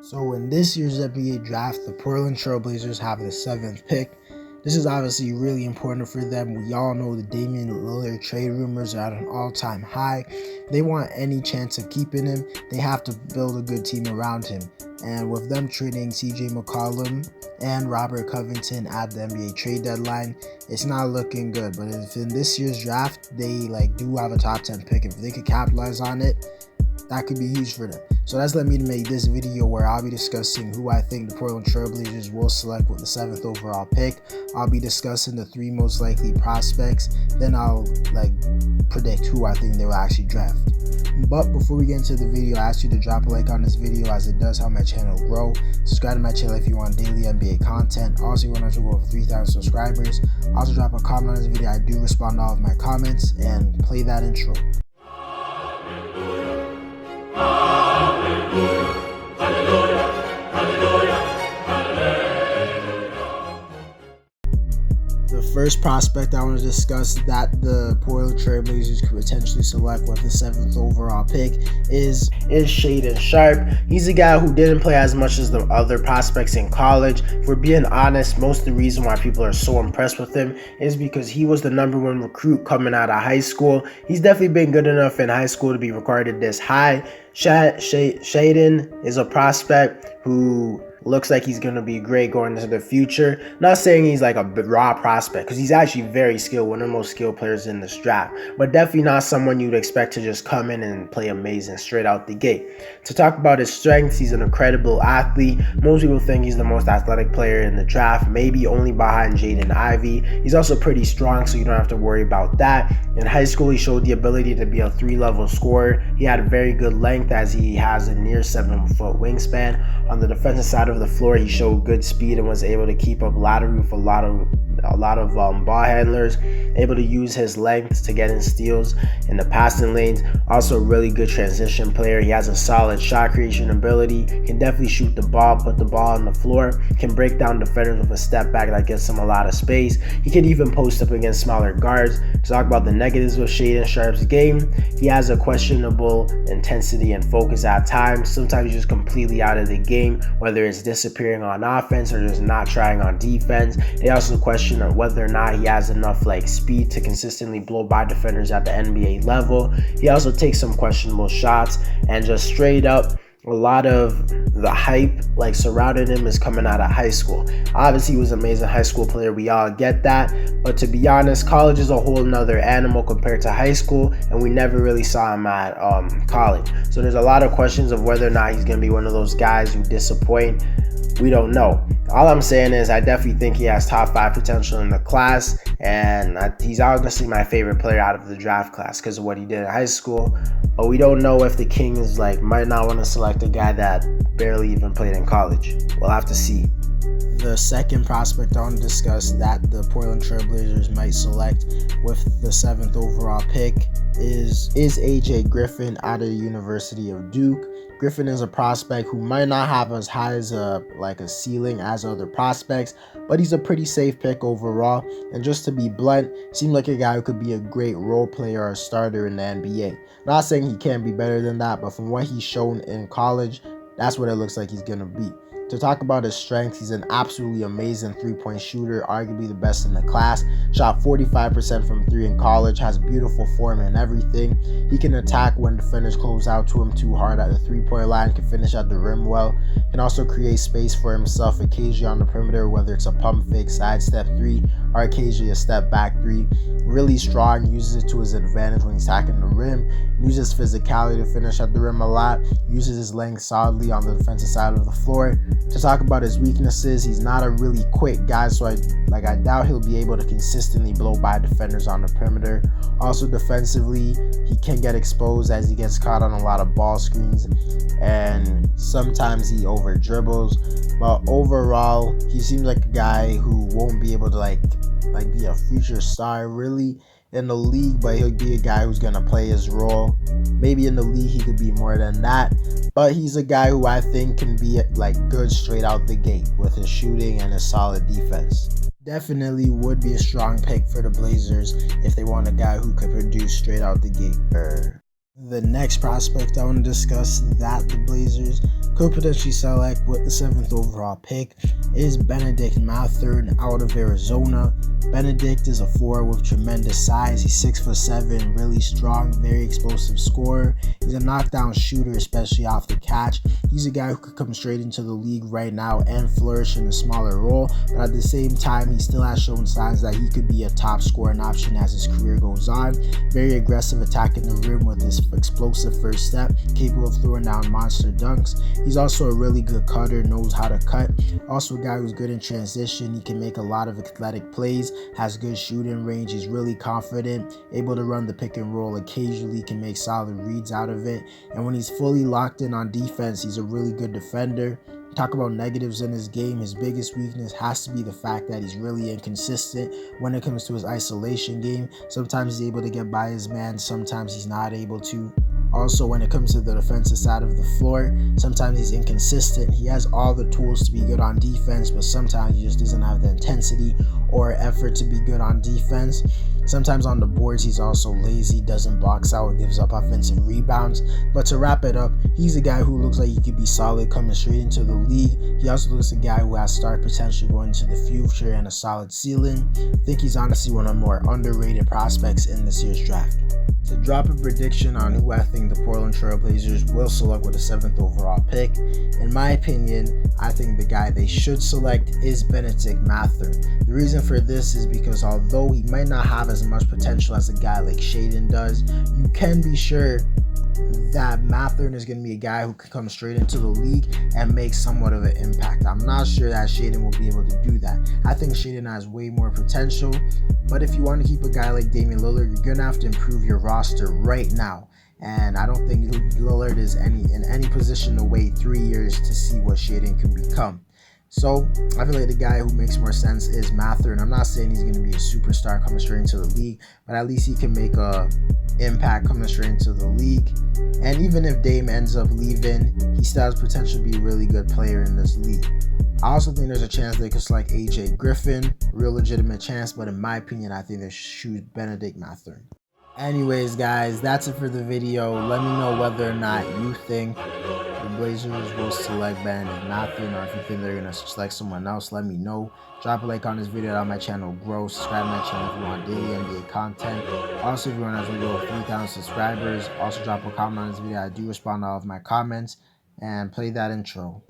So in this year's NBA draft, the Portland Trailblazers have the 7th pick. This is obviously really important for them. We all know the Damian Lillard trade rumors are at an all-time high. They want any chance of keeping him. They have to build a good team around him. And with them trading CJ McCollum and Robert Covington at the NBA trade deadline, it's not looking good. But if in this year's draft, they do have a top 10 pick, if they could capitalize on it, that could be huge for them. So that's led me to make this video where I'll be discussing who I think the Portland Trailblazers will select with the 7th overall pick. I'll be discussing the 3 most likely prospects. Then I'll predict who I think they will actually draft. But before we get into the video, I ask you to drop a like on this video as it does help my channel grow. Subscribe to my channel if you want daily NBA content. Also, if you want to go over 3,000 subscribers. Also, drop a comment on this video. I do respond to all of my comments, and play that intro. The first prospect I want to discuss that the Portland Trailblazers could potentially select with the 7th overall pick is Shaden Sharpe. He's a guy who didn't play as much as the other prospects in college. If we're being honest, most of the reason why people are so impressed with him is because he was the #1 recruit coming out of high school. He's definitely been good enough in high school to be regarded this high. Shaden is a prospect who looks like he's going to be great going into the future. Not saying he's like a raw prospect, because he's actually very skilled, one of the most skilled players in this draft, but definitely not someone you'd expect to just come in and play amazing straight out the gate. To talk about his strengths, he's an incredible athlete. Most people think he's the most athletic player in the draft, maybe only behind Jaden Ivey. He's also pretty strong, so you don't have to worry about that. In high school, he showed the ability to be a 3-level scorer. He had very good length, as he has a near 7-foot wingspan. On the defensive side of the floor, he showed good speed and was able to keep up laterally with a lot of ball handlers, able to use his length to get in steals in the passing lanes. Also a really good transition player. He has a solid shot creation ability, can definitely shoot the ball, put the ball on the floor, can break down defenders with a step back that gets him a lot of space. He can even post up against smaller guards. To talk about the negatives of Shaden Sharpe's game, he has a questionable intensity and focus at times. Sometimes he's just completely out of the game, whether it's disappearing on offense or just not trying on defense. They also question whether or not he has enough speed to consistently blow by defenders at the NBA level. He also takes some questionable shots, and just straight up, a lot of the hype surrounding him is coming out of high school. Obviously, he was an amazing high school player. We all get that. But to be honest, college is a whole nother animal compared to high school, and we never really saw him at college. So there's a lot of questions of whether or not he's going to be one of those guys who disappoint. We don't know. All I'm saying is I definitely think he has top 5 potential in the class, and he's honestly my favorite player out of the draft class because of what he did in high school. But we don't know if the Kings might not want to select a guy that barely even played in college. We'll have to see. The second prospect I want to discuss that the Portland Trailblazers might select with the 7th overall pick is AJ Griffin out of the University of Duke. Griffin is a prospect who might not have as high as a ceiling as other prospects, but he's a pretty safe pick overall. And just to be blunt, seems like a guy who could be a great role player or a starter in the NBA. Not saying he can't be better than that, but from what he's shown in college, that's what it looks like he's gonna be. To talk about his strengths, he's an absolutely amazing 3-point shooter, arguably the best in the class. Shot 45% from 3 in college, has beautiful form and everything. He can attack when defenders close out to him too hard at the 3-point line, can finish at the rim well, can also create space for himself occasionally on the perimeter, whether it's a pump fake, sidestep 3, or occasionally a step back 3. Really strong, uses it to his advantage when he's attacking the rim, uses physicality to finish at the rim a lot, uses his length solidly on the defensive side of the floor. To talk about his weaknesses, he's not a really quick guy, so I doubt he'll be able to consistently blow by defenders on the perimeter. Also defensively, he can get exposed as he gets caught on a lot of ball screens, and sometimes he over dribbles. But overall, he seems like a guy who won't be able to be a future star really in the league, but he'll be a guy who's gonna play his role. Maybe in the league he could be more than that, but he's a guy who I think can be good straight out the gate with his shooting and his solid defense. Definitely would be a strong pick for the Blazers if they want a guy who could produce straight out the gate. The next prospect I want to discuss that the Blazers could potentially select with the 7th overall pick is Benedict Mathurin out of Arizona. Benedict is a forward with tremendous size. He's 6'7", really strong, very explosive scorer. He's a knockdown shooter, especially off the catch. He's a guy who could come straight into the league right now and flourish in a smaller role, but at the same time, he still has shown signs that he could be a top scoring option as his career goes on. Very aggressive attacking the rim with his explosive first step, capable of throwing down monster dunks. He's also a really good cutter, knows how to cut. Also a guy who's good in transition. He can make a lot of athletic plays, has good shooting range. He's really confident, able to run the pick and roll occasionally, can make solid reads out of it. And when he's fully locked in on defense, he's a really good defender. Talk about negatives in his game. His biggest weakness has to be the fact that he's really inconsistent when it comes to his isolation game. Sometimes he's able to get by his man, sometimes he's not able to. Also, when it comes to the defensive side of the floor, sometimes he's inconsistent. He has all the tools to be good on defense, but sometimes he just doesn't have the intensity or effort to be good on defense. Sometimes on the boards, he's also lazy, doesn't box out, gives up offensive rebounds. But to wrap it up, he's a guy who looks like he could be solid coming straight into the league. He also looks like a guy who has star potential going into the future and a solid ceiling. I think he's honestly one of the more underrated prospects in this year's draft. To drop a prediction on who I think the Portland Trailblazers will select with the 7th overall pick, in my opinion, I think the guy they should select is Benedict Mathurin. The reason for this is because although he might not have as much potential as a guy like Shaden does, you can be sure that Mathurin is going to be a guy who can come straight into the league and make somewhat of an impact. I'm not sure that Shaden will be able to do that. I think Shaden has way more potential, but if you want to keep a guy like Damian Lillard, you're going to have to improve your roster right now. And I don't think Lillard is in any position to wait 3 years to see what Shaden can become. So I feel like the guy who makes more sense is Mathurin. I'm not saying he's going to be a superstar coming straight into the league, but at least he can make a impact coming straight into the league. And even if Dame ends up leaving, he still has potential to be a really good player in this league. I also think there's a chance they could select AJ Griffin, real legitimate chance, but in my opinion, I think they should choose Benedict Mathurin. Anyways, guys, that's it for the video. Let me know whether or not you think the Blazers will select Benedict Mathurin, or if you think they're going to select someone else. Let me know. Drop a like on this video to help my channel grow. Subscribe to my channel if you want daily NBA content. Also, if you want to go 3,000 subscribers, also drop a comment on this video. I do respond to all of my comments. And play that intro.